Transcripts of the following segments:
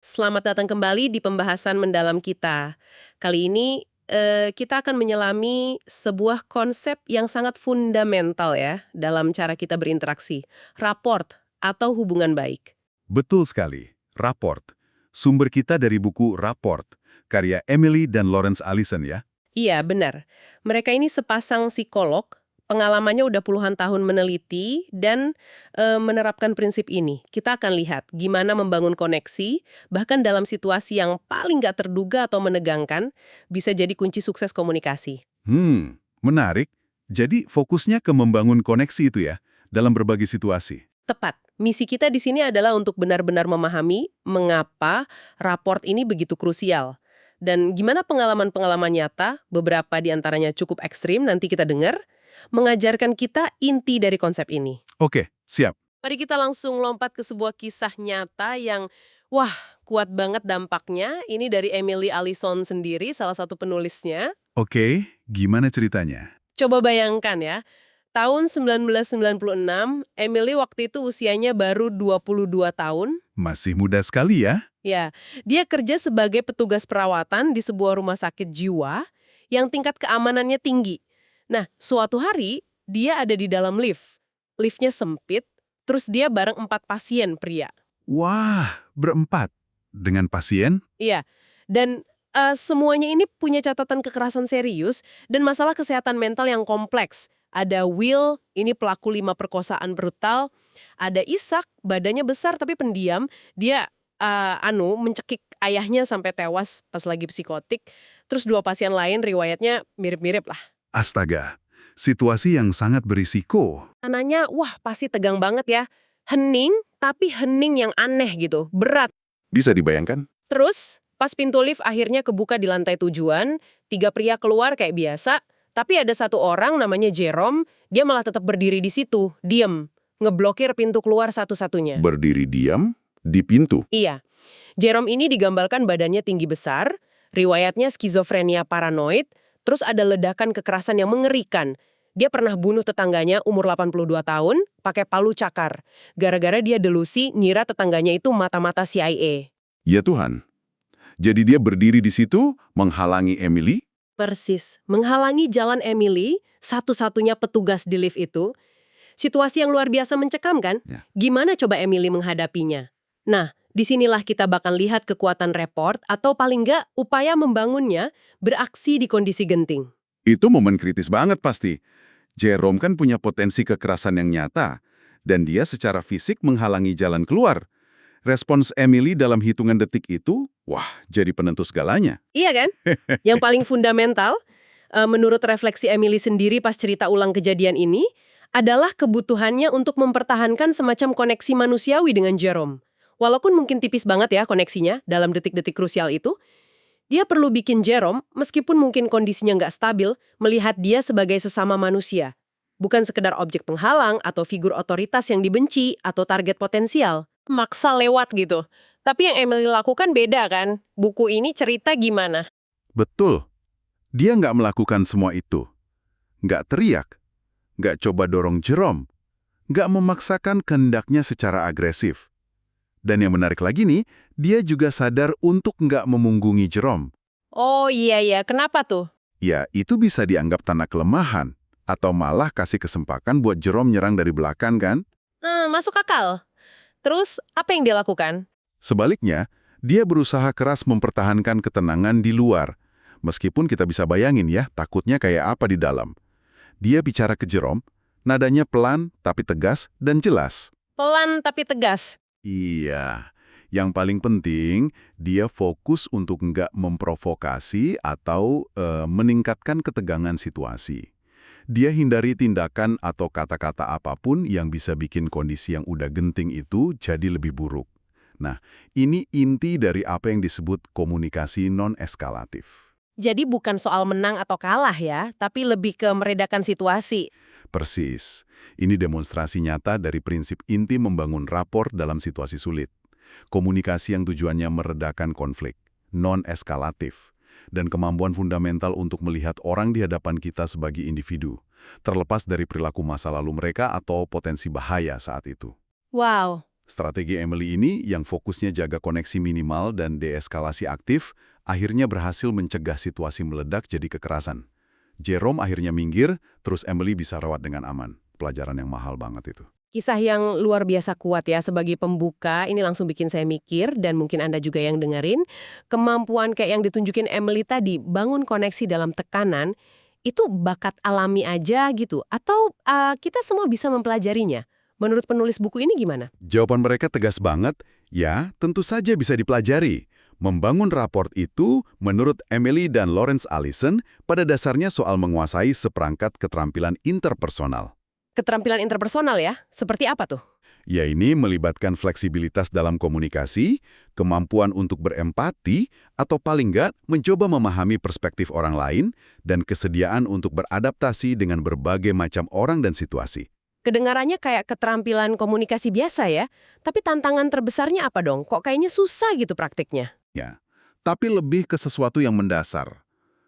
Selamat datang kembali di pembahasan mendalam kita. Kali ini kita akan menyelami sebuah konsep yang sangat fundamental ya dalam cara kita berinteraksi. Rapport atau hubungan baik. Betul sekali. Rapport. Sumber kita dari buku Rapport, karya Emily dan Lawrence Allison ya. Iya, benar. Mereka ini sepasang psikolog, pengalamannya udah puluhan tahun meneliti dan menerapkan prinsip ini. Kita akan lihat gimana membangun koneksi, bahkan dalam situasi yang paling nggak terduga atau menegangkan, bisa jadi kunci sukses komunikasi. Menarik. Jadi fokusnya ke membangun koneksi itu ya, dalam berbagai situasi. Tepat. Misi kita di sini adalah untuk benar-benar memahami mengapa raport ini begitu krusial. Dan gimana pengalaman-pengalaman nyata, beberapa di antaranya cukup ekstrim, nanti kita dengar, mengajarkan kita inti dari konsep ini. Oke, siap. Mari kita langsung lompat ke sebuah kisah nyata yang, wah, kuat banget dampaknya. Ini dari Emily Allison sendiri, salah satu penulisnya. Oke, gimana ceritanya? Coba bayangkan ya, tahun 1996, Emily waktu itu usianya baru 22 tahun. Masih muda sekali ya? Ya, dia kerja sebagai petugas perawatan di sebuah rumah sakit jiwa yang tingkat keamanannya tinggi. Nah, suatu hari, dia ada di dalam lift. Liftnya sempit, terus dia bareng 4 pasien pria. Wah, berempat. Dengan pasien? Iya, dan semuanya ini punya catatan kekerasan serius dan masalah kesehatan mental yang kompleks. Ada Will, ini pelaku 5 perkosaan brutal. Ada Ishak, badannya besar tapi pendiam. Dia mencekik ayahnya sampai tewas pas lagi psikotik. Terus 2 pasien lain riwayatnya mirip-mirip lah. Astaga, situasi yang sangat berisiko. Ananya, wah pasti tegang banget ya. Hening, tapi hening yang aneh gitu, berat. Bisa dibayangkan? Terus, pas pintu lift akhirnya kebuka di lantai tujuan, 3 pria keluar kayak biasa, tapi ada satu orang namanya Jerome, dia malah tetap berdiri di situ, diem, ngeblokir pintu keluar satu-satunya. Berdiri diam di pintu. Iya, Jerome ini digambarkan badannya tinggi besar, riwayatnya skizofrenia paranoid, terus ada ledakan kekerasan yang mengerikan. Dia pernah bunuh tetangganya umur 82 tahun, pakai palu cakar. Gara-gara dia delusi ngira tetangganya itu mata-mata CIA. Ya Tuhan. Jadi dia berdiri di situ, menghalangi Emily? Persis, menghalangi jalan Emily, satu-satunya petugas di lift itu. Situasi yang luar biasa mencekam kan? Ya. Gimana coba Emily menghadapinya? Nah, disinilah kita bakal lihat kekuatan report atau paling nggak upaya membangunnya beraksi di kondisi genting. Itu momen kritis banget pasti. Jerome kan punya potensi kekerasan yang nyata, dan dia secara fisik menghalangi jalan keluar. Respons Emily dalam hitungan detik itu, wah, jadi penentu segalanya. Iya kan? Yang paling fundamental, menurut refleksi Emily sendiri pas cerita ulang kejadian ini, adalah kebutuhannya untuk mempertahankan semacam koneksi manusiawi dengan Jerome. Walaupun mungkin tipis banget ya koneksinya dalam detik-detik krusial itu, dia perlu bikin Jerome, meskipun mungkin kondisinya nggak stabil, melihat dia sebagai sesama manusia. Bukan sekedar objek penghalang atau figur otoritas yang dibenci atau target potensial. Maksa lewat gitu. Tapi yang Emily lakukan beda kan? Buku ini cerita gimana? Betul. Dia nggak melakukan semua itu. Nggak teriak. Nggak coba dorong Jerome. Nggak memaksakan kehendaknya secara agresif. Dan yang menarik lagi nih, dia juga sadar untuk nggak memunggungi Jerome. Oh iya, kenapa tuh? Ya, itu bisa dianggap tanda kelemahan. Atau malah kasih kesempatan buat Jerome nyerang dari belakang kan? Masuk akal. Terus, apa yang dia lakukan? Sebaliknya, dia berusaha keras mempertahankan ketenangan di luar. Meskipun kita bisa bayangin ya, takutnya kayak apa di dalam. Dia bicara ke Jerome, nadanya pelan tapi tegas dan jelas. Pelan tapi tegas. Iya, yang paling penting, dia fokus untuk nggak memprovokasi atau meningkatkan ketegangan situasi. Dia hindari tindakan atau kata-kata apapun yang bisa bikin kondisi yang udah genting itu jadi lebih buruk. Nah, ini inti dari apa yang disebut komunikasi non-eskalatif. Jadi bukan soal menang atau kalah ya, tapi lebih ke meredakan situasi. Persis. Ini demonstrasi nyata dari prinsip inti membangun rapor dalam situasi sulit. Komunikasi yang tujuannya meredakan konflik, non-eskalatif, dan kemampuan fundamental untuk melihat orang di hadapan kita sebagai individu, terlepas dari perilaku masa lalu mereka atau potensi bahaya saat itu. Wow, Strategi Emily ini yang fokusnya jaga koneksi minimal dan deeskalasi aktif, akhirnya berhasil mencegah situasi meledak jadi kekerasan. Jerome akhirnya minggir, terus Emily bisa rawat dengan aman. Pelajaran yang mahal banget itu. Kisah yang luar biasa kuat ya sebagai pembuka, ini langsung bikin saya mikir dan mungkin Anda juga yang dengerin, kemampuan kayak yang ditunjukin Emily tadi, bangun koneksi dalam tekanan, itu bakat alami aja gitu, atau kita semua bisa mempelajarinya? Menurut penulis buku ini gimana? Jawaban mereka tegas banget, ya tentu saja bisa dipelajari. Membangun raport itu, menurut Emily dan Lawrence Allison, pada dasarnya soal menguasai seperangkat keterampilan interpersonal. Keterampilan interpersonal ya? Seperti apa tuh? Ya ini melibatkan fleksibilitas dalam komunikasi, kemampuan untuk berempati, atau paling nggak mencoba memahami perspektif orang lain, dan kesediaan untuk beradaptasi dengan berbagai macam orang dan situasi. Kedengarannya kayak keterampilan komunikasi biasa ya, tapi tantangan terbesarnya apa dong? Kok kayaknya susah gitu praktiknya? Ya, tapi lebih ke sesuatu yang mendasar.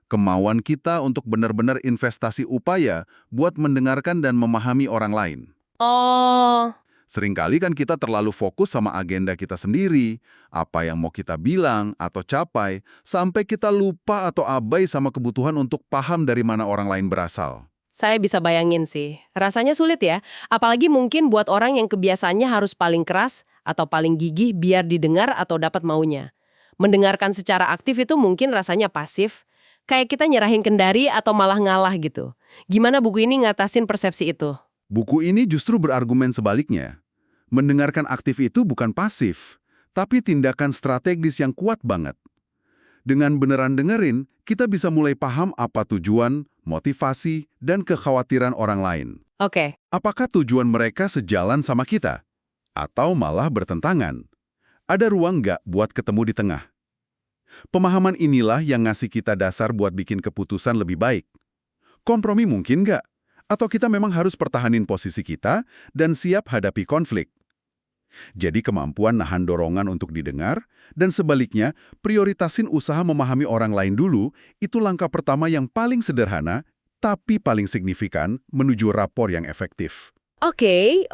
Kemauan kita untuk benar-benar investasi upaya buat mendengarkan dan memahami orang lain. Oh, Seringkali kan kita terlalu fokus sama agenda kita sendiri, apa yang mau kita bilang atau capai, sampai kita lupa atau abai sama kebutuhan untuk paham dari mana orang lain berasal. saya bisa bayangin sih. Rasanya sulit ya, apalagi mungkin buat orang yang kebiasaannya harus paling keras atau paling gigih biar didengar atau dapat maunya. Mendengarkan secara aktif itu mungkin rasanya pasif, kayak kita nyerahin kendari atau malah ngalah gitu. Gimana buku ini ngatasin persepsi itu? Buku ini justru berargumen sebaliknya. Mendengarkan aktif itu bukan pasif, tapi tindakan strategis yang kuat banget. Dengan beneran dengerin, kita bisa mulai paham apa tujuan, motivasi, dan kekhawatiran orang lain. Oke. Apakah tujuan mereka sejalan sama kita? Atau malah bertentangan? Ada ruang nggak buat ketemu di tengah? Pemahaman inilah yang ngasih kita dasar buat bikin keputusan lebih baik. Kompromi mungkin nggak? Atau kita memang harus pertahanin posisi kita dan siap hadapi konflik? Jadi kemampuan nahan dorongan untuk didengar, dan sebaliknya, prioritasin usaha memahami orang lain dulu, itu langkah pertama yang paling sederhana, tapi paling signifikan menuju rapor yang efektif. Oke.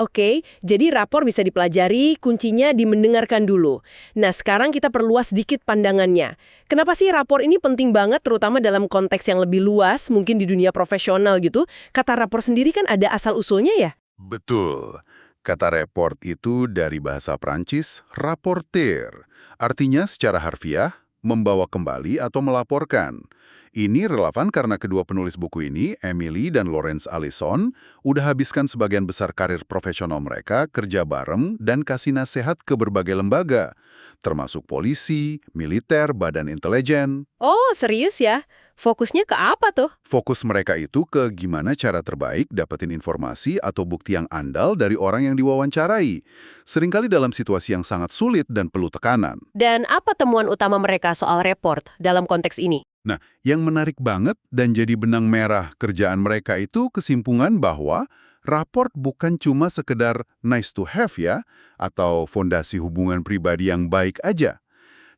Jadi rapor bisa dipelajari, kuncinya di mendengarkan dulu. Nah, sekarang kita perluas sedikit pandangannya. Kenapa sih rapor ini penting banget, terutama dalam konteks yang lebih luas, mungkin di dunia profesional gitu? Kata rapor sendiri kan ada asal-usulnya ya? Betul. Kata report itu dari bahasa Prancis, rapporter. Artinya secara harfiah, membawa kembali atau melaporkan. Ini relevan karena kedua penulis buku ini, Emily dan Lawrence Allison, udah habiskan sebagian besar karir profesional mereka kerja bareng dan kasih nasihat ke berbagai lembaga, termasuk polisi, militer, badan intelijen. Oh, serius ya? Fokusnya ke apa tuh? Fokus mereka itu ke gimana cara terbaik dapetin informasi atau bukti yang andal dari orang yang diwawancarai. Seringkali dalam situasi yang sangat sulit dan perlu tekanan. Dan apa temuan utama mereka soal report dalam konteks ini? Nah, yang menarik banget dan jadi benang merah kerjaan mereka itu kesimpulan bahwa raport bukan cuma sekedar nice to have ya, atau fondasi hubungan pribadi yang baik aja.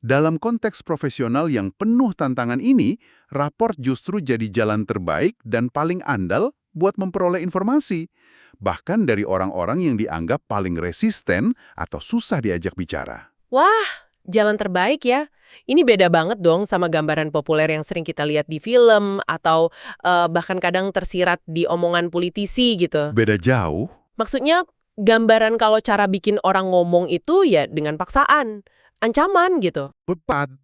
Dalam konteks profesional yang penuh tantangan ini, raport justru jadi jalan terbaik dan paling andal buat memperoleh informasi. Bahkan dari orang-orang yang dianggap paling resisten atau susah diajak bicara. Wah, jalan terbaik ya. Ini beda banget dong sama gambaran populer yang sering kita lihat di film atau bahkan kadang tersirat di omongan politisi gitu. Beda jauh. Maksudnya, gambaran kalau cara bikin orang ngomong itu ya dengan paksaan, ancaman gitu. Tepat.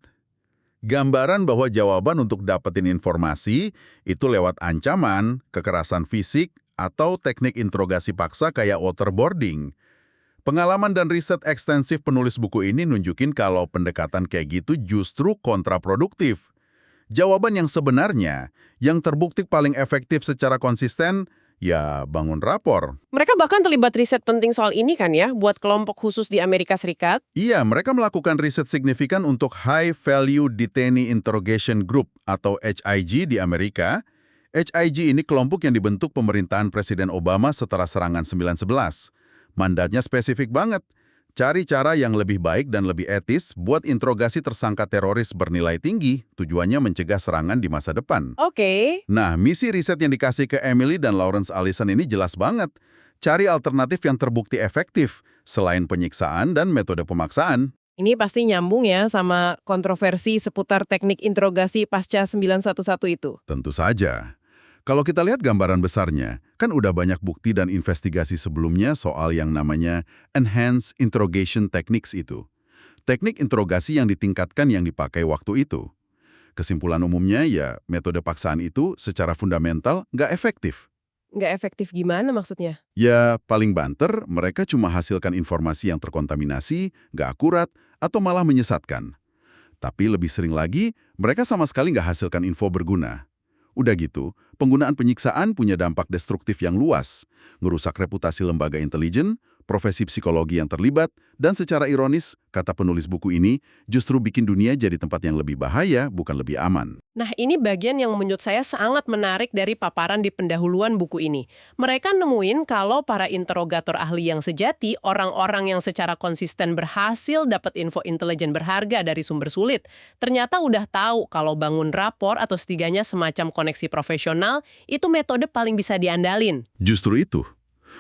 Gambaran bahwa jawaban untuk dapetin informasi itu lewat ancaman, kekerasan fisik, atau teknik interogasi paksa kayak waterboarding. Pengalaman dan riset ekstensif penulis buku ini nunjukin kalau pendekatan kayak gitu justru kontraproduktif. Jawaban yang sebenarnya, yang terbukti paling efektif secara konsisten, ya bangun rapor. Mereka bahkan terlibat riset penting soal ini kan ya, buat kelompok khusus di Amerika Serikat. Iya, mereka melakukan riset signifikan untuk High Value Detainee Interrogation Group atau HIG di Amerika. HIG ini kelompok yang dibentuk pemerintahan Presiden Obama setelah serangan 9/11. Mandatnya spesifik banget. Cari cara yang lebih baik dan lebih etis buat interogasi tersangka teroris bernilai tinggi, tujuannya mencegah serangan di masa depan. Oke. Nah, misi riset yang dikasih ke Emily dan Lawrence Allison ini jelas banget. cari alternatif yang terbukti efektif, selain penyiksaan dan metode pemaksaan. Ini pasti nyambung ya sama kontroversi seputar teknik interogasi pasca 911 itu. Tentu saja. Kalau kita lihat gambaran besarnya, kan udah banyak bukti dan investigasi sebelumnya soal yang namanya Enhanced Interrogation Techniques itu. Teknik interogasi yang ditingkatkan yang dipakai waktu itu. Kesimpulan umumnya ya, metode paksaan itu secara fundamental nggak efektif. Nggak efektif gimana maksudnya? Ya, paling banter, mereka cuma hasilkan informasi yang terkontaminasi, nggak akurat, atau malah menyesatkan. Tapi lebih sering lagi, mereka sama sekali nggak hasilkan info berguna. Udah gitu, penggunaan penyiksaan punya dampak destruktif yang luas, ngerusak reputasi lembaga intelijen, profesi psikologi yang terlibat, dan secara ironis, kata penulis buku ini, justru bikin dunia jadi tempat yang lebih bahaya, bukan lebih aman. Nah, ini bagian yang menurut saya sangat menarik dari paparan di pendahuluan buku ini. Mereka nemuin kalau para interogator ahli yang sejati, orang-orang yang secara konsisten berhasil dapat info intelijen berharga dari sumber sulit, ternyata udah tahu kalau bangun rapor atau setidaknya semacam koneksi profesional, itu metode paling bisa diandalin. Justru itu.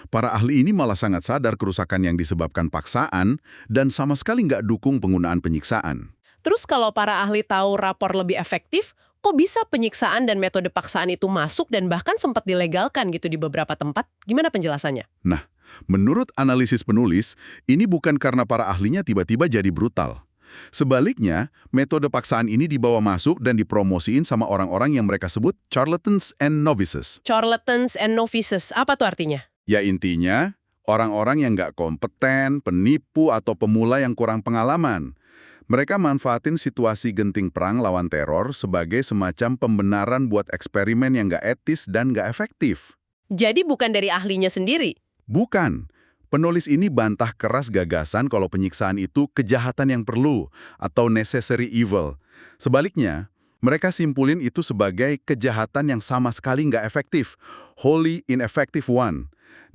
Para ahli ini malah sangat sadar kerusakan yang disebabkan paksaan dan sama sekali nggak dukung penggunaan penyiksaan. Terus kalau para ahli tahu rapor lebih efektif, kok bisa penyiksaan dan metode paksaan itu masuk dan bahkan sempat dilegalkan gitu di beberapa tempat? Gimana penjelasannya? Nah, menurut analisis penulis, ini bukan karena para ahlinya tiba-tiba jadi brutal. Sebaliknya, metode paksaan ini dibawa masuk dan dipromosiin sama orang-orang yang mereka sebut charlatans and novices. Charlatans and novices, apa tuh artinya? Ya intinya, orang-orang yang nggak kompeten, penipu, atau pemula yang kurang pengalaman. Mereka manfaatin situasi genting perang lawan teror sebagai semacam pembenaran buat eksperimen yang nggak etis dan nggak efektif. Jadi bukan dari ahlinya sendiri? Bukan. Penulis ini bantah keras gagasan kalau penyiksaan itu kejahatan yang perlu atau necessary evil. Sebaliknya, mereka simpulin itu sebagai kejahatan yang sama sekali nggak efektif, wholly ineffective one.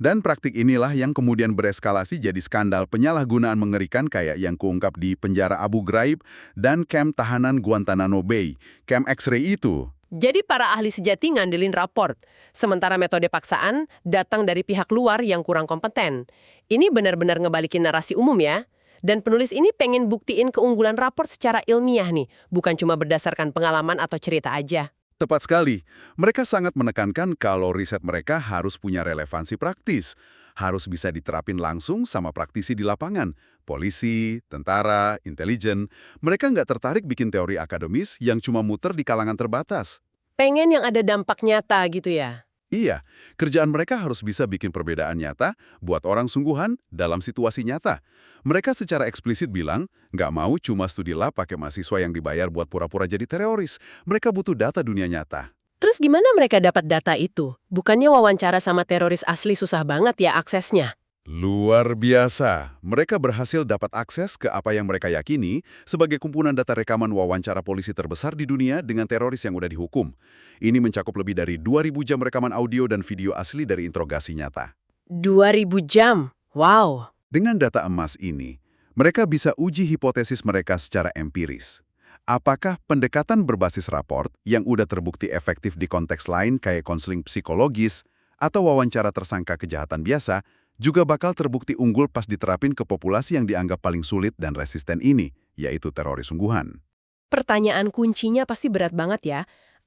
Dan praktik inilah yang kemudian bereskalasi jadi skandal penyalahgunaan mengerikan kayak yang keungkap di penjara Abu Ghraib dan kamp tahanan Guantanamo Bay, kamp X-ray itu. Jadi para ahli sejati ngandelin raport, sementara metode paksaan datang dari pihak luar yang kurang kompeten. Ini benar-benar ngebalikin narasi umum ya. Dan penulis ini pengen buktiin keunggulan raport secara ilmiah nih, bukan cuma berdasarkan pengalaman atau cerita aja. Tepat sekali. Mereka sangat menekankan kalau riset mereka harus punya relevansi praktis. Harus bisa diterapin langsung sama praktisi di lapangan. Polisi, tentara, intelijen. Mereka nggak tertarik bikin teori akademis yang cuma muter di kalangan terbatas. Pengen yang ada dampak nyata gitu ya? Iya, kerjaan mereka harus bisa bikin perbedaan nyata buat orang sungguhan dalam situasi nyata. Mereka secara eksplisit bilang, nggak mau cuma studi lab pakai mahasiswa yang dibayar buat pura-pura jadi teroris. Mereka butuh data dunia nyata. Terus gimana mereka dapat data itu? Bukannya wawancara sama teroris asli susah banget ya aksesnya? Luar biasa. Mereka berhasil dapat akses ke apa yang mereka yakini sebagai kumpulan data rekaman wawancara polisi terbesar di dunia dengan teroris yang udah dihukum. Ini mencakup lebih dari 2.000 jam rekaman audio dan video asli dari interogasi nyata. 2.000 jam? Wow! Dengan data emas ini, mereka bisa uji hipotesis mereka secara empiris. Apakah pendekatan berbasis raport yang udah terbukti efektif di konteks lain kayak konseling psikologis atau wawancara tersangka kejahatan biasa juga bakal terbukti unggul pas diterapin ke populasi yang dianggap paling sulit dan resisten ini, yaitu teroris sungguhan. Pertanyaan kuncinya pasti berat banget ya.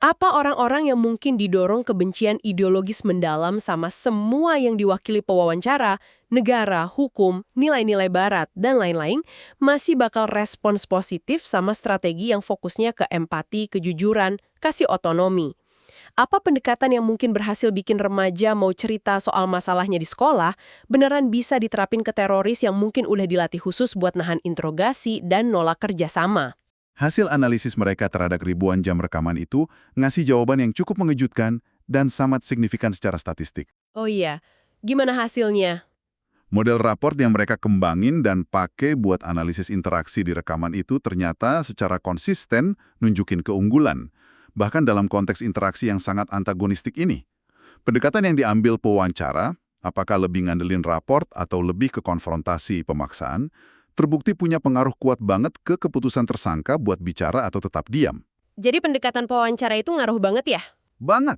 Apa orang-orang yang mungkin didorong kebencian ideologis mendalam sama semua yang diwakili pewawancara, negara, hukum, nilai-nilai barat, dan lain-lain, masih bakal respons positif sama strategi yang fokusnya ke empati, kejujuran, kasih otonomi? Apa pendekatan yang mungkin berhasil bikin remaja mau cerita soal masalahnya di sekolah, beneran bisa diterapin ke teroris yang mungkin udah dilatih khusus buat nahan interogasi dan nolak kerjasama? Hasil analisis mereka terhadap ribuan jam rekaman itu ngasih jawaban yang cukup mengejutkan dan sangat signifikan secara statistik. Oh iya, gimana hasilnya? Model raport yang mereka kembangin dan pakai buat analisis interaksi di rekaman itu ternyata secara konsisten nunjukin keunggulan, bahkan dalam konteks interaksi yang sangat antagonistik ini. Pendekatan yang diambil pewawancara, apakah lebih ngandelin raport atau lebih ke konfrontasi pemaksaan, terbukti punya pengaruh kuat banget ke keputusan tersangka buat bicara atau tetap diam. Jadi pendekatan pewawancara itu ngaruh banget ya? Banget.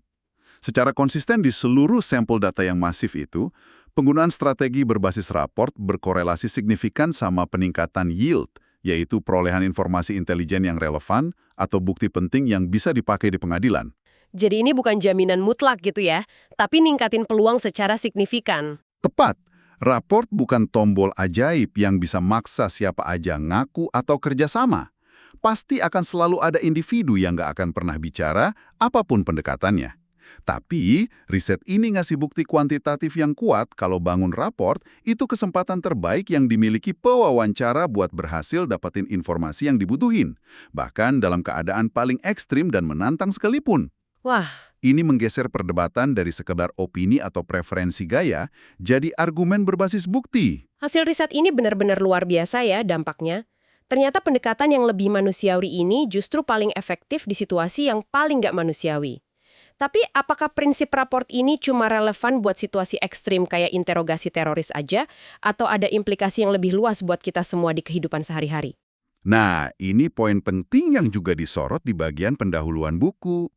Secara konsisten di seluruh sampel data yang masif itu, Penggunaan strategi berbasis raport berkorelasi signifikan sama peningkatan yield, yaitu perolehan informasi intelijen yang relevan atau bukti penting yang bisa dipakai di pengadilan. Jadi ini bukan jaminan mutlak gitu ya, tapi ningkatin peluang secara signifikan. Tepat, raport bukan tombol ajaib yang bisa maksa siapa aja ngaku atau kerjasama. Pasti akan selalu ada individu yang nggak akan pernah bicara, apapun pendekatannya. Tapi, riset ini ngasih bukti kuantitatif yang kuat kalau bangun raport itu kesempatan terbaik yang dimiliki pewawancara buat berhasil dapetin informasi yang dibutuhin. Bahkan dalam keadaan paling ekstrim dan menantang sekalipun. Wah, Ini menggeser perdebatan dari sekedar opini atau preferensi gaya jadi argumen berbasis bukti. hasil riset ini benar-benar luar biasa ya dampaknya. Ternyata pendekatan yang lebih manusiawi ini justru paling efektif di situasi yang paling nggak manusiawi. Tapi apakah prinsip raport ini cuma relevan buat situasi ekstrim kayak interogasi teroris aja, atau ada implikasi yang lebih luas buat kita semua di kehidupan sehari-hari? Nah, ini poin penting yang juga disorot di bagian pendahuluan buku.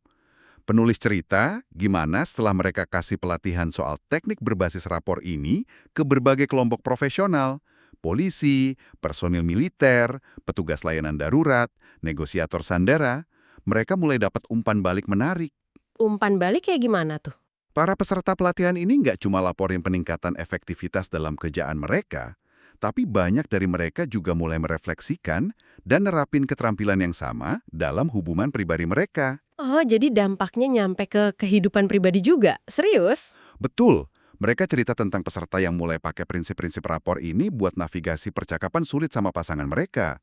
Penulis cerita gimana setelah mereka kasih pelatihan soal teknik berbasis rapor ini ke berbagai kelompok profesional, polisi, personil militer, petugas layanan darurat, negosiator sandera, mereka mulai dapat umpan balik menarik. Umpan balik kayak gimana tuh? Para peserta pelatihan ini nggak cuma laporin peningkatan efektivitas dalam kerjaan mereka, tapi banyak dari mereka juga mulai merefleksikan dan nerapin keterampilan yang sama dalam hubungan pribadi mereka. Oh, jadi dampaknya nyampe ke kehidupan pribadi juga? Serius? Betul, mereka cerita tentang peserta yang mulai pakai prinsip-prinsip rapor ini buat navigasi percakapan sulit sama pasangan mereka,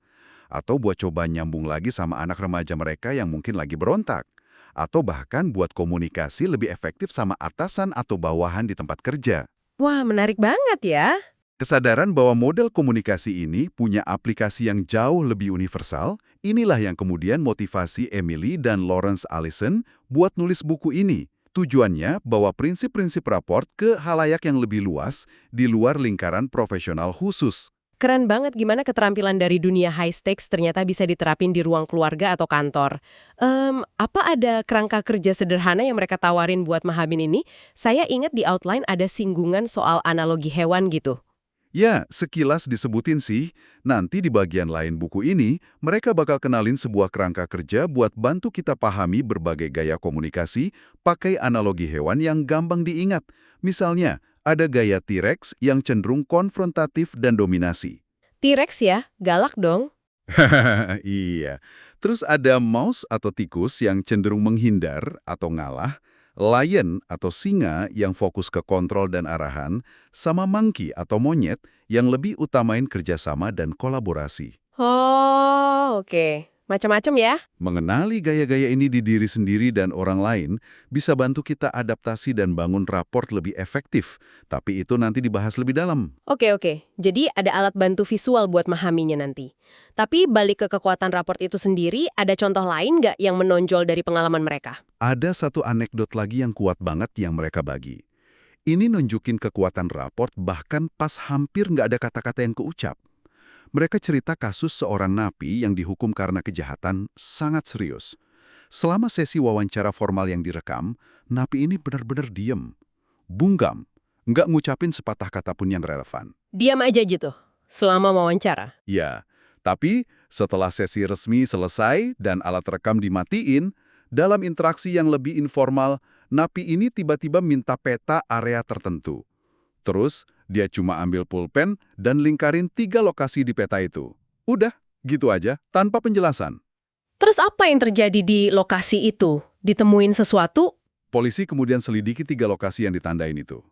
atau buat coba nyambung lagi sama anak remaja mereka yang mungkin lagi berontak, atau bahkan buat komunikasi lebih efektif sama atasan atau bawahan di tempat kerja. Wah, menarik banget ya. Kesadaran bahwa model komunikasi ini punya aplikasi yang jauh lebih universal, inilah yang kemudian motivasi Emily dan Lawrence Allison buat nulis buku ini. Tujuannya bawa prinsip-prinsip raport ke halayak yang lebih luas di luar lingkaran profesional khusus. Keren banget gimana keterampilan dari dunia high stakes ternyata bisa diterapin di ruang keluarga atau kantor. Apa ada kerangka kerja sederhana yang mereka tawarin buat mahamin ini? Saya ingat di outline ada singgungan soal analogi hewan gitu. Ya, sekilas disebutin sih, nanti di bagian lain buku ini, mereka bakal kenalin sebuah kerangka kerja buat bantu kita pahami berbagai gaya komunikasi pakai analogi hewan yang gampang diingat. Misalnya, ada gaya T-Rex yang cenderung konfrontatif dan dominasi. T-Rex ya, galak dong. Iya. Terus ada mouse atau tikus yang cenderung menghindar atau ngalah, lion atau singa yang fokus ke kontrol dan arahan, sama monkey atau monyet yang lebih utamain kerjasama dan kolaborasi. Oh, oke. Macam-macam ya. Mengenali gaya-gaya ini di diri sendiri dan orang lain bisa bantu kita adaptasi dan bangun raport lebih efektif, tapi itu nanti dibahas lebih dalam. Oke. Jadi ada alat bantu visual buat memahaminya nanti. Tapi balik ke kekuatan raport itu sendiri, ada contoh lain nggak yang menonjol dari pengalaman mereka? Ada satu anekdot lagi yang kuat banget yang mereka bagi. Ini nunjukin kekuatan raport bahkan pas hampir nggak ada kata-kata yang keucap. Mereka cerita kasus seorang napi yang dihukum karena kejahatan sangat serius. Selama sesi wawancara formal yang direkam, napi ini benar-benar diem, bunggam, nggak ngucapin sepatah kata pun yang relevan. Diam aja gitu, selama wawancara. Ya, tapi setelah sesi resmi selesai dan alat rekam dimatiin, dalam interaksi yang lebih informal, napi ini tiba-tiba minta peta area tertentu. Terus, dia cuma ambil pulpen dan lingkarin 3 lokasi di peta itu. Udah, gitu aja, tanpa penjelasan. Terus apa yang terjadi di lokasi itu? Ditemuin sesuatu? Polisi kemudian selidiki 3 lokasi yang ditandain itu.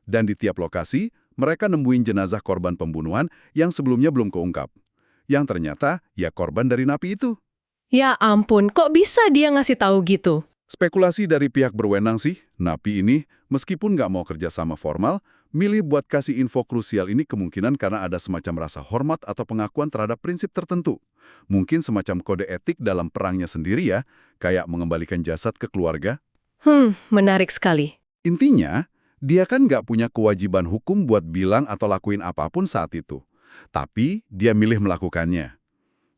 Dan di tiap lokasi, mereka nemuin jenazah korban pembunuhan yang sebelumnya belum keungkap. Yang ternyata, ya korban dari napi itu. Ya ampun, kok bisa dia ngasih tahu gitu? Spekulasi dari pihak berwenang sih, napi ini, meskipun nggak mau kerja sama formal, milih buat kasih info krusial ini kemungkinan karena ada semacam rasa hormat atau pengakuan terhadap prinsip tertentu. Mungkin semacam kode etik dalam perangnya sendiri ya, kayak mengembalikan jasad ke keluarga. Menarik sekali. Intinya, dia kan nggak punya kewajiban hukum buat bilang atau lakuin apapun saat itu. Tapi, dia milih melakukannya.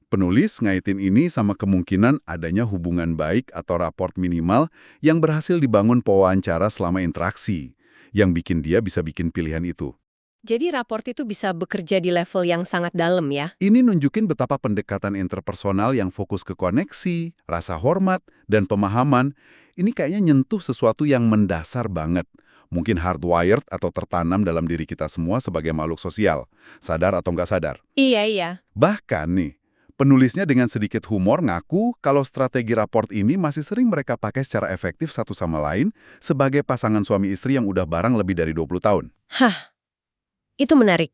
Penulis ngaitin ini sama kemungkinan adanya hubungan baik atau raport minimal yang berhasil dibangun pewawancara selama interaksi. yang bikin dia bisa bikin pilihan itu. Jadi raport itu bisa bekerja di level yang sangat dalam ya? Ini nunjukin betapa pendekatan interpersonal yang fokus ke koneksi, rasa hormat, dan pemahaman, ini kayaknya nyentuh sesuatu yang mendasar banget. Mungkin hardwired atau tertanam dalam diri kita semua sebagai makhluk sosial, sadar atau nggak sadar. Iya. Bahkan nih, penulisnya dengan sedikit humor ngaku kalau strategi raport ini masih sering mereka pakai secara efektif satu sama lain sebagai pasangan suami istri yang udah bareng lebih dari 20 tahun. Hah, itu menarik.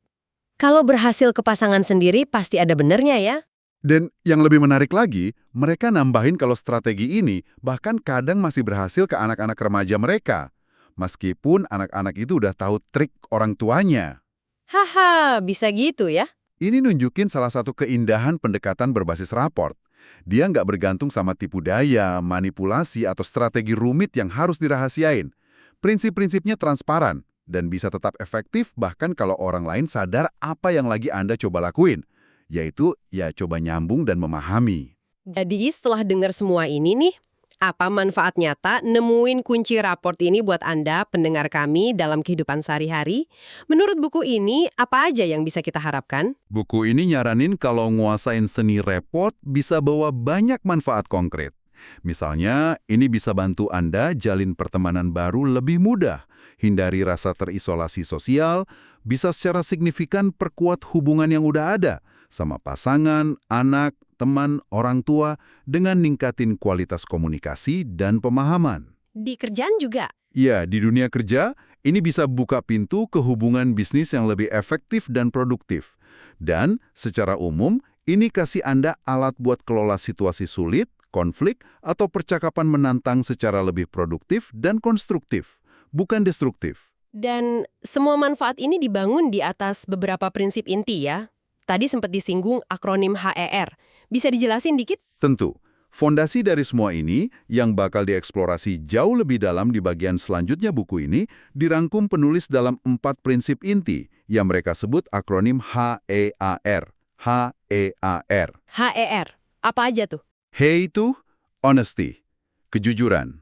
Kalau berhasil ke pasangan sendiri pasti ada benernya ya? Dan yang lebih menarik lagi, mereka nambahin kalau strategi ini bahkan kadang masih berhasil ke anak-anak remaja mereka. Meskipun anak-anak itu udah tahu trik orang tuanya. Haha, bisa gitu ya? Ini nunjukin salah satu keindahan pendekatan berbasis raport. Dia nggak bergantung sama tipu daya, manipulasi, atau strategi rumit yang harus dirahasiain. Prinsip-prinsipnya transparan dan bisa tetap efektif bahkan kalau orang lain sadar apa yang lagi Anda coba lakuin. Yaitu, ya coba nyambung dan memahami. Jadi setelah dengar semua ini nih, apa manfaat nyata nemuin kunci raport ini buat Anda, pendengar kami, dalam kehidupan sehari-hari? Menurut buku ini, apa aja yang bisa kita harapkan? Buku ini nyaranin kalau nguasain seni report bisa bawa banyak manfaat konkret. Misalnya, ini bisa bantu Anda jalin pertemanan baru lebih mudah, hindari rasa terisolasi sosial, bisa secara signifikan perkuat hubungan yang udah ada, sama pasangan, anak, teman, orang tua, dengan ningkatin kualitas komunikasi dan pemahaman. Di kerjaan juga? Ya, di dunia kerja, ini bisa buka pintu ke hubungan bisnis yang lebih efektif dan produktif. Dan, secara umum, ini kasih Anda alat buat kelola situasi sulit, konflik, atau percakapan menantang secara lebih produktif dan konstruktif, bukan destruktif. Dan semua manfaat ini dibangun di atas beberapa prinsip inti ya? Tadi sempat disinggung akronim HER. Bisa dijelasin dikit? Tentu. Fondasi dari semua ini, yang bakal dieksplorasi jauh lebih dalam di bagian selanjutnya buku ini, dirangkum penulis dalam 4 prinsip inti yang mereka sebut akronim HEAR. HEAR. HER. Apa aja tuh? He itu honesty, kejujuran,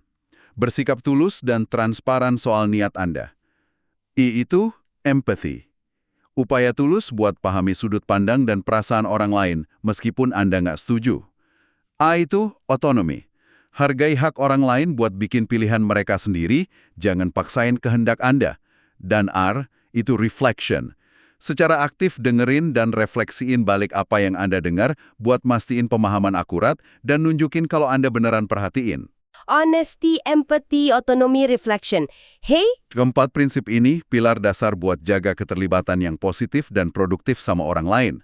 bersikap tulus dan transparan soal niat Anda. I itu empathy, upaya tulus buat pahami sudut pandang dan perasaan orang lain meskipun Anda nggak setuju. A itu autonomy, hargai hak orang lain buat bikin pilihan mereka sendiri, jangan paksain kehendak Anda. Dan R itu reflection, secara aktif dengerin dan refleksiin balik apa yang Anda dengar buat mastiin pemahaman akurat dan nunjukin kalau Anda beneran perhatiin. Honesty, empathy, autonomy, reflection. Hey, Keempat prinsip ini pilar dasar buat jaga keterlibatan yang positif dan produktif sama orang lain.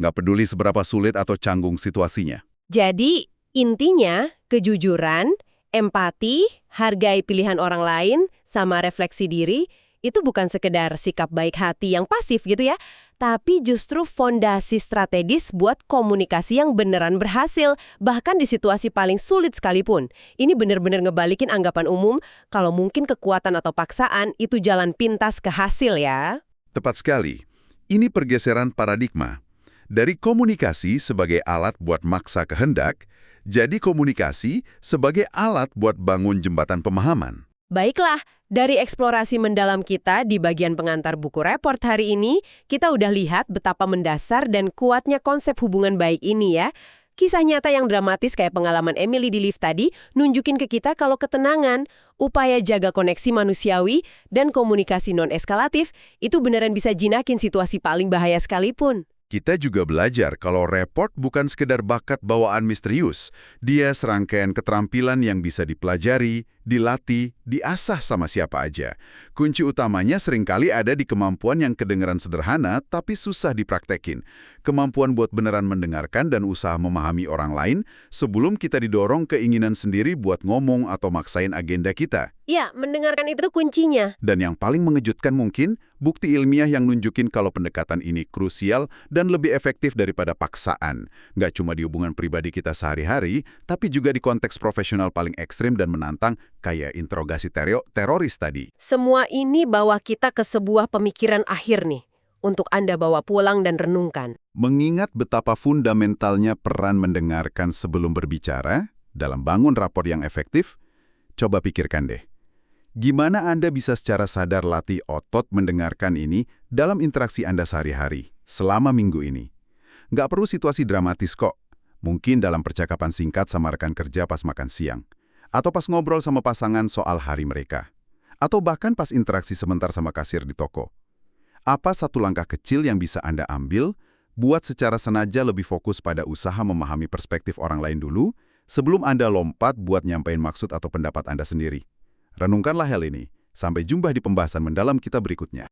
Nggak peduli seberapa sulit atau canggung situasinya. jadi intinya kejujuran, empati, hargai pilihan orang lain, sama refleksi diri, itu bukan sekedar sikap baik hati yang pasif gitu ya, tapi justru fondasi strategis buat komunikasi yang beneran berhasil, bahkan di situasi paling sulit sekalipun. Ini bener-bener ngebalikin anggapan umum kalau mungkin kekuatan atau paksaan itu jalan pintas ke hasil ya. Tepat sekali. Ini pergeseran paradigma. Dari komunikasi sebagai alat buat maksa kehendak, jadi komunikasi sebagai alat buat bangun jembatan pemahaman. Baiklah, dari eksplorasi mendalam kita di bagian pengantar buku report hari ini, kita udah lihat betapa mendasar dan kuatnya konsep hubungan baik ini ya. Kisah nyata yang dramatis kayak pengalaman Emily di lift tadi nunjukin ke kita kalau ketenangan, upaya jaga koneksi manusiawi, dan komunikasi non-eskalatif itu beneran bisa jinakin situasi paling bahaya sekalipun. Kita juga belajar kalau report bukan sekedar bakat bawaan misterius. Dia serangkaian keterampilan yang bisa dipelajari, dilatih, diasah sama siapa aja. Kunci utamanya seringkali ada di kemampuan yang kedengeran sederhana tapi susah dipraktekin. Kemampuan buat beneran mendengarkan dan usaha memahami orang lain sebelum kita didorong keinginan sendiri buat ngomong atau maksain agenda kita. Ya, mendengarkan itu kuncinya. Dan yang paling mengejutkan mungkin, bukti ilmiah yang nunjukin kalau pendekatan ini krusial dan lebih efektif daripada paksaan. Nggak cuma di hubungan pribadi kita sehari-hari, tapi juga di konteks profesional paling ekstrim dan menantang, kayak interogasi teroris tadi. Semua ini bawa kita ke sebuah pemikiran akhir nih, untuk Anda bawa pulang dan renungkan. Mengingat betapa fundamentalnya peran mendengarkan sebelum berbicara, dalam bangun rapor yang efektif, coba pikirkan deh. Gimana Anda bisa secara sadar latih otot mendengarkan ini dalam interaksi Anda sehari-hari, selama minggu ini? Nggak perlu situasi dramatis kok. Mungkin dalam percakapan singkat sama rekan kerja pas makan siang. Atau pas ngobrol sama pasangan soal hari mereka. Atau bahkan pas interaksi sebentar sama kasir di toko. Apa satu langkah kecil yang bisa Anda ambil buat secara sengaja lebih fokus pada usaha memahami perspektif orang lain dulu sebelum Anda lompat buat nyampein maksud atau pendapat Anda sendiri? Renungkanlah hal ini. Sampai jumpa di pembahasan mendalam kita berikutnya.